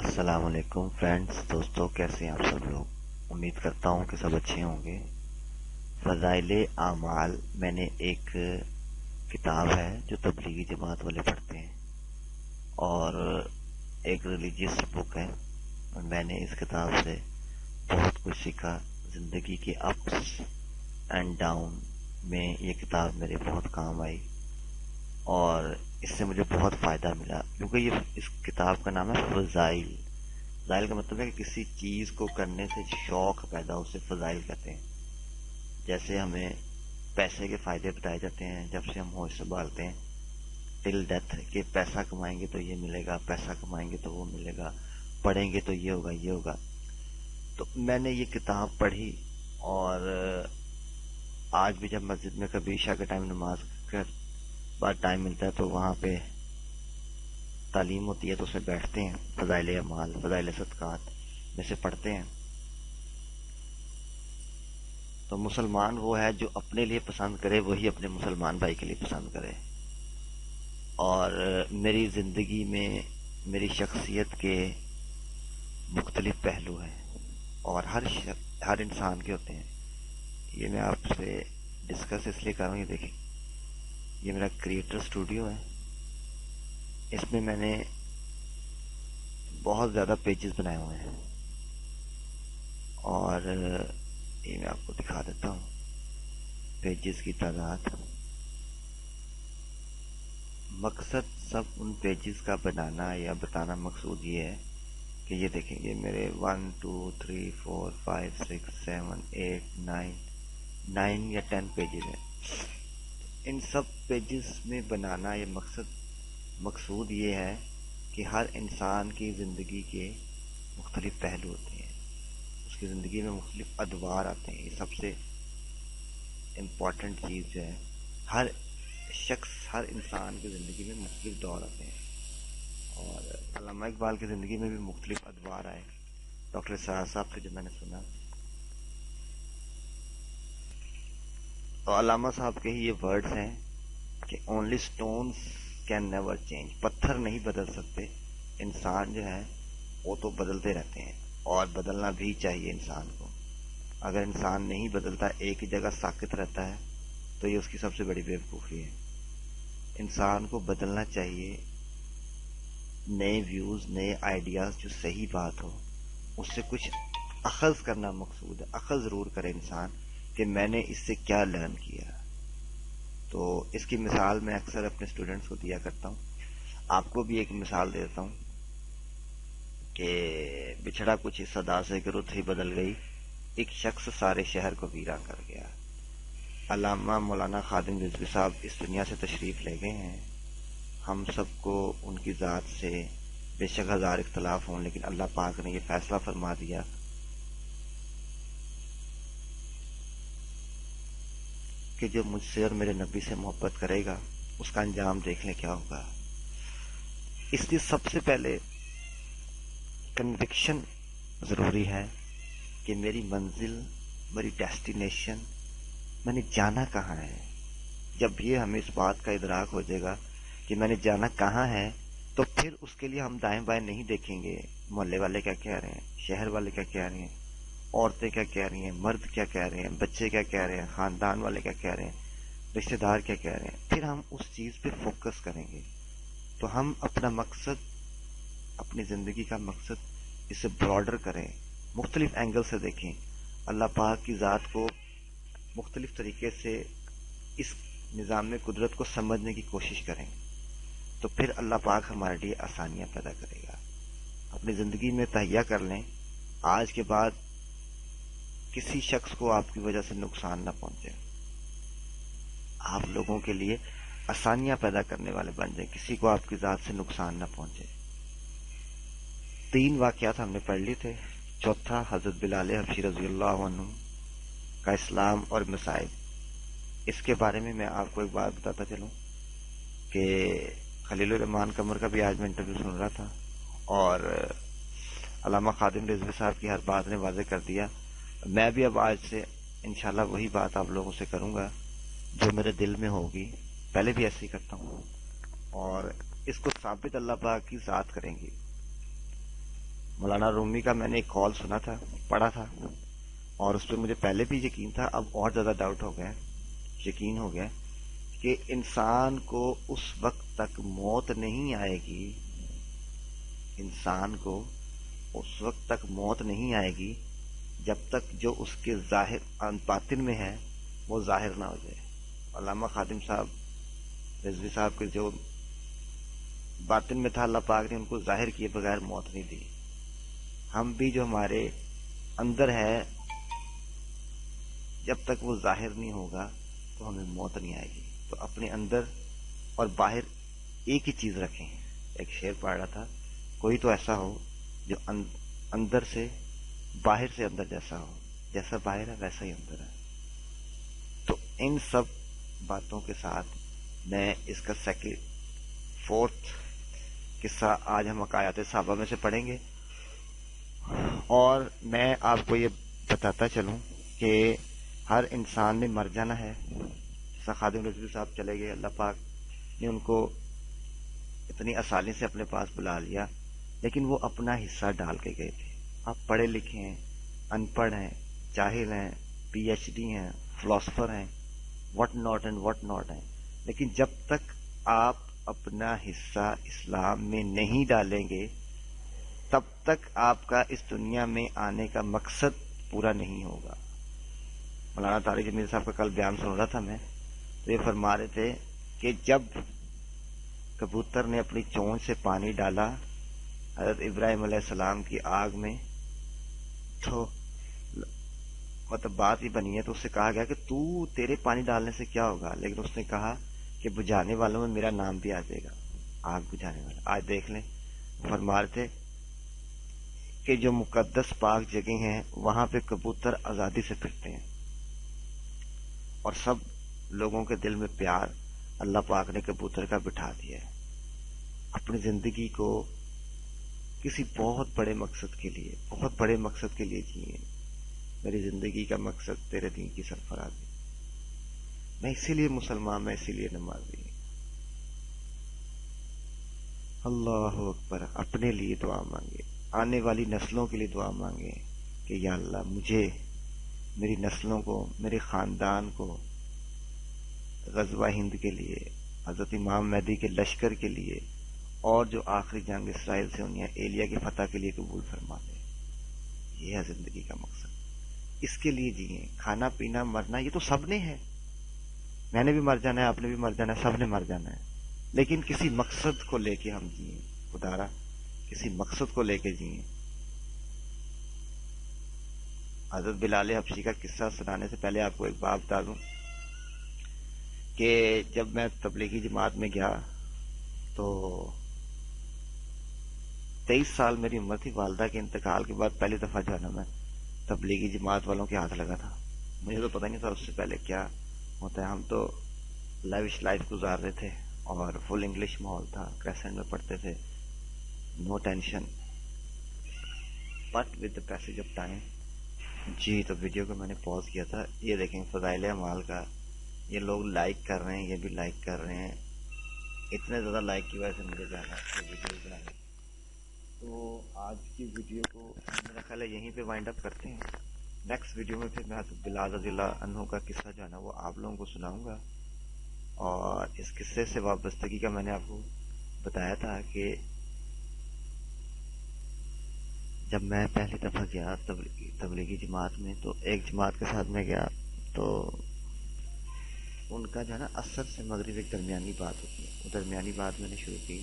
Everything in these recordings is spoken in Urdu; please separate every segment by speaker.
Speaker 1: السلام علیکم فرینڈز، دوستوں، کیسے ہیں آپ سب لوگ؟ امید کرتا ہوں کہ سب اچھے ہوں گے۔ فضائل اعمال میں نے ایک کتاب ہے جو تبلیغی جماعت والے پڑھتے ہیں، اور ایک ریلیجیس بک ہے۔ میں نے اس کتاب سے بہت کچھ سیکھا۔ زندگی کے اپس اینڈ ڈاؤن میں یہ کتاب میرے بہت کام آئی، اور اس سے مجھے بہت فائدہ ملا، کیونکہ اس کتاب کا نام ہے فضائل۔ فضائل کا مطلب ہے کہ کسی چیز کو کرنے سے شوق پیدا ہو، اسے فضائل کہتے ہیں۔ جیسے ہمیں پیسے کے فائدے بتائے جاتے ہیں جب سے ہم ہوش سنبھالتے ہیں ٹل ڈیتھ، کہ پیسہ کمائیں گے تو یہ ملے گا، پیسہ کمائیں گے تو وہ ملے گا، پڑھیں گے تو یہ ہوگا یہ ہوگا۔ تو میں نے یہ کتاب پڑھی، اور آج بھی جب مسجد میں کبھی عشاء کے ٹائم نماز کے بعد ٹائم ملتا ہے تو وہاں پہ تعلیم ہوتی ہے، تو اس میں بیٹھتے ہیں، فضائل اعمال، فضائل صدقات میں سے پڑھتے ہیں۔ تو مسلمان وہ ہے جو اپنے لیے پسند کرے وہی اپنے مسلمان بھائی کے لیے پسند کرے۔ اور میری زندگی میں میری شخصیت کے مختلف پہلو ہیں، اور ہر انسان کے ہوتے ہیں۔ یہ میں آپ سے ڈسکس اس لیے کروں، یہ دیکھیں، یہ میرا کریٹر اسٹوڈیو ہے۔ اس میں نے بہت زیادہ پیجز بنائے ہوئے ہیں، اور یہ میں آپ کو دکھا دیتا ہوں پیجز کی تعداد۔ مقصد سب ان پیجز کا بنانا یا بتانا مقصود یہ ہے کہ یہ دیکھیں، یہ میرے 1 2 3 4 5 6 7 8 9 یا 10 پیجز ہیں۔ ان سب پیجز میں بنانا یہ مقصود یہ ہے کہ ہر انسان کی زندگی کے مختلف پہلو ہوتے ہیں، اس کی زندگی میں مختلف ادوار آتے ہیں۔ یہ سب سے امپورٹنٹ چیز جو ہے، ہر انسان کی زندگی میں مختلف دور آتے ہیں، اور علامہ اقبال کی زندگی میں بھی مختلف ادوار آئے، ڈاکٹر سعد صاحب سے جو میں نے سنا۔ تو علامہ صاحب کے ہی یہ ورڈز ہیں کہ only stones can never change, پتھر نہیں بدل سکتے، انسان جو ہے وہ تو بدلتے رہتے ہیں، اور بدلنا بھی چاہیے انسان کو۔ اگر انسان نہیں بدلتا، ایک ہی جگہ ساکت رہتا ہے، تو یہ اس کی سب سے بڑی بیوقوفی ہے۔ انسان کو بدلنا چاہیے، نئے ویوز، نئے آئیڈیاز، جو صحیح بات ہو اس سے کچھ اخذ کرنا مقصود ہے۔ اخذ ضرور کرے انسان کہ میں نے اس سے کیا لرن کیا۔ تو اس کی مثال میں اکثر اپنے اسٹوڈنٹس کو دیا کرتا ہوں۔ آپ کو بھی ایک مثال دیتا ہوں کہ بچھڑا کچھ اس صدا سے کہ رت ہی بدل گئی، ایک شخص سارے شہر کو ویراں کر گیا۔ علامہ مولانا خادم رضوی صاحب اس دنیا سے تشریف لے گئے ہیں۔ ہم سب کو ان کی ذات سے بے شک ہزار اختلاف ہوں، لیکن اللہ پاک نے یہ فیصلہ فرما دیا کہ جو مجھ سے اور میرے نبی سے محبت کرے گا اس کا انجام دیکھ لیں کیا ہوگا۔ اس لیے سب سے پہلے کنوکشن ضروری ہے کہ میری منزل، میری ڈیسٹینیشن، میں نے جانا کہاں ہے۔ جب یہ ہمیں اس بات کا ادراک ہو جائے گا کہ میں نے جانا کہاں ہے، تو پھر اس کے لیے ہم دائیں بائیں نہیں دیکھیں گے، محلے والے کیا کہہ رہے ہیں، شہر والے کیا کہہ رہے ہیں، عورتیں کیا کہہ رہی ہیں، مرد کیا کہہ رہے ہیں، بچے کیا کہہ رہے ہیں، خاندان والے کیا کہہ رہے ہیں، رشتہ دار کیا کہہ رہے ہیں۔ پھر ہم اس چیز پہ فوکس کریں گے، تو ہم اپنا مقصد، اپنی زندگی کا مقصد اسے براڈر کریں، مختلف اینگل سے دیکھیں، اللہ پاک کی ذات کو مختلف طریقے سے اس نظام قدرت کو سمجھنے کی کوشش کریں، تو پھر اللہ پاک ہمارے لیے آسانیاں پیدا کرے گا۔ اپنی زندگی میں تہیہ کر لیں، آج کے بعد کسی شخص کو آپ کی وجہ سے نقصان نہ پہنچے، آپ لوگوں کے لیے آسانیاں پیدا کرنے والے بن جائیں، کسی کو آپ کی ذات سے نقصان نہ پہنچے۔ 3 واقعات ہم نے پڑھ لی تھے۔ چوتھا حضرت بلال حبشی رضی اللہ عنہ کا اسلام اور مسائل۔ اس کے بارے میں آپ کو ایک بات بتاتا چلوں کہ خلیل الرحمان قمر کا بھی آج میں انٹرویو سن رہا تھا، اور علامہ خادم رضوی صاحب کی ہر بات نے واضح کر دیا۔ میں بھی اب آج سے انشاءاللہ وہی بات آپ لوگوں سے کروں گا جو میرے دل میں ہوگی، پہلے بھی ایسے ہی کرتا ہوں، اور اس کو ثابت اللہ پاک کی ذات کریں گی۔ مولانا رومی کا میں نے ایک کال سنا تھا، پڑھا تھا، اور اس پہ مجھے پہلے بھی یقین تھا، اب اور زیادہ ڈاؤٹ ہو گیا، یقین ہو گیا کہ انسان کو اس وقت تک موت نہیں آئے گی، انسان کو اس وقت تک موت نہیں آئے گی جب تک جو اس کے ظاہر باطن میں ہے وہ ظاہر نہ ہو جائے۔ علامہ خادم صاحب رضوی صاحب کے جو باطن میں تھا، اللہ پاک نے ان کو ظاہر کیے بغیر موت نہیں دی۔ ہم بھی جو ہمارے اندر ہے، جب تک وہ ظاہر نہیں ہوگا تو ہمیں موت نہیں آئے گی۔ تو اپنے اندر اور باہر ایک ہی چیز رکھیں۔ ایک شعر پڑھ رہا تھا، کوئی تو ایسا ہو جو اندر سے باہر سے اندر جیسا ہو، جیسا باہر ہے ویسا ہی اندر ہے۔ تو ان سب باتوں کے ساتھ میں اس کا فورتھ قصہ آج ہم حکایات صحابہ میں سے پڑھیں گے، اور میں آپ کو یہ بتاتا چلوں کہ ہر انسان نے مر جانا ہے۔ جیسا خادم رضوی صاحب چلے گئے، اللہ پاک نے ان کو اتنی آسانی سے اپنے پاس بلا لیا، لیکن وہ اپنا حصہ ڈال کے گئے تھے۔ آپ پڑھے لکھے ہیں، ان پڑھ ہیں، جاہل ہیں، پی ایچ ڈی ہیں، فلاسفر ہیں، what not and what not ہیں، لیکن جب تک آپ اپنا حصہ اسلام میں نہیں ڈالیں گے تب تک آپ کا اس دنیا میں آنے کا مقصد پورا نہیں ہوگا۔ مولانا طارق جمیل صاحب کا کل بیان سن رہا تھا میں، تو یہ فرما رہے تھے کہ جب کبوتر نے اپنی چونچ سے پانی ڈالا حضرت ابراہیم علیہ السلام کی آگ میں، تو مطلب بات ہی بنی ہے، تو اس سے کہا گیا کہ تیرے پانی ڈالنے سے کیا ہوگا، لیکن اس نے کہا کہ بجھانے والوں میں میرا نام بھی آ جائے گا، آگ بجھانے والا۔ آج دیکھ لیں، فرما رہے تھے کہ جو مقدس پاک جگہ ہیں وہاں پہ کبوتر آزادی سے پھرتے ہیں، اور سب لوگوں کے دل میں پیار اللہ پاک نے کبوتر کا بٹھا دیا ہے۔ اپنی زندگی کو کسی بہت بڑے مقصد کے لیے، بہت بڑے مقصد کے لیے جیئے۔ میری زندگی کا مقصد تیرے دین کی سرفرازی، میں اسی لیے مسلمان، میں اسی لیے نمازی۔ اللہ اکبر۔ اپنے لیے دعا مانگے، آنے والی نسلوں کے لیے دعا مانگے کہ یا اللہ مجھے، میری نسلوں کو، میرے خاندان کو غزوہ ہند کے لیے، حضرت امام مہدی کے لشکر کے لیے، اور جو آخری جنگ اسرائیل سے ہونی ہے ایلیا کی فتح کے لیے قبول فرما دے۔ یہ ہے زندگی کا مقصد، اس کے لیے جیئیں۔ کھانا پینا مرنا یہ تو سب نے ہے، میں نے بھی مر جانا ہے، آپ نے بھی مر جانا ہے، سب نے مر جانا ہے، لیکن کسی مقصد کو لے کے ہم جیئیں، خدارا کسی مقصد کو لے کے جیئیں۔ حضرت بلال حبشی کا قصہ سنانے سے پہلے آپ کو ایک بات بتا دوں کہ جب میں تبلیغی جماعت میں گیا تو 23 سال میری عمر تھی، والدہ کے انتقال کے بعد پہلی دفعہ جو ہے نا میں تبلیغی جماعت والوں کے ہاتھ لگا تھا۔ مجھے تو پتہ نہیں تھا اس سے پہلے کیا ہوتا ہے، ہم تو لیوش لائف گزار رہے تھے، اور فل انگلش ماحول تھا، کریسنٹ میں پڑھتے تھے، no tension, but with the passage of time. جی تو ویڈیو کو میں نے پاز کیا تھا، یہ دیکھیں فضائل اعمال کا، یہ لوگ لائک کر رہے ہیں، یہ بھی لائک کر رہے ہیں، اتنے زیادہ لائک کی وجہ سے مجھے جانا ہے ویڈیو بنانے۔ تو آج کی ویڈیو کو میرا خیال ہے یہیں پہ وائنڈ اپ کرتے ہیں، نیکسٹ ویڈیو میں پھر میں حضرت بلال رضی اللہ عنہ کا قصہ جو ہے نا وہ آپ لوگوں کو سناؤں گا، اور اس قصے سے وابستگی کا میں نے آپ کو بتایا تھا کہ جب میں پہلی دفعہ گیا تبلیغی جماعت میں، تو ایک جماعت کے ساتھ میں گیا، تو ان کا جو ہے نا عصر سے مغرب ایک درمیانی بات ہوتی ہے، وہ درمیانی بات میں نے شروع کی۔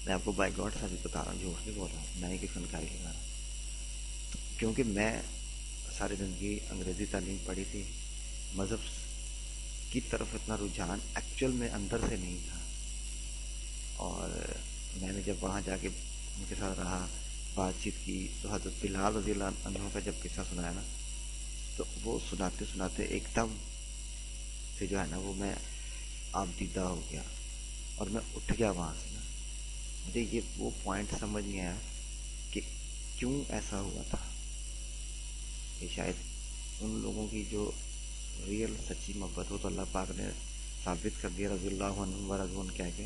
Speaker 1: میں آپ کو بائی گاڈ سا بھی بتا رہا ہوں، جھوٹ نہیں بول رہا ہوں، میں ہی کی فنکاری لگا رہا ہوں، کیونکہ میں ساری زندگی انگریزی تعلیم پڑھی تھی، مذہب کی طرف اتنا رجحان ایکچوئل میں اندر سے نہیں تھا، اور میں نے جب وہاں جا کے ان کے ساتھ رہا، بات چیت کی، تو حضرت بلال رضی اللہ عنہ کا جب قصہ سنایا نا، تو وہ سناتے سناتے ایک دم سے جو ہے نا وہ میں آپ دیدہ ہو گیا، اور میں اٹھ گیا وہاں سے نا۔ مجھے یہ وہ پوائنٹ سمجھ نہیں آیا کہ کیوں ایسا ہوا تھا، کہ شاید ان لوگوں کی جو ریئل سچی محبت ہو تو اللہ پاک نے ثابت کر دیا رضی اللہ عنہ و رضوان کہہ کے۔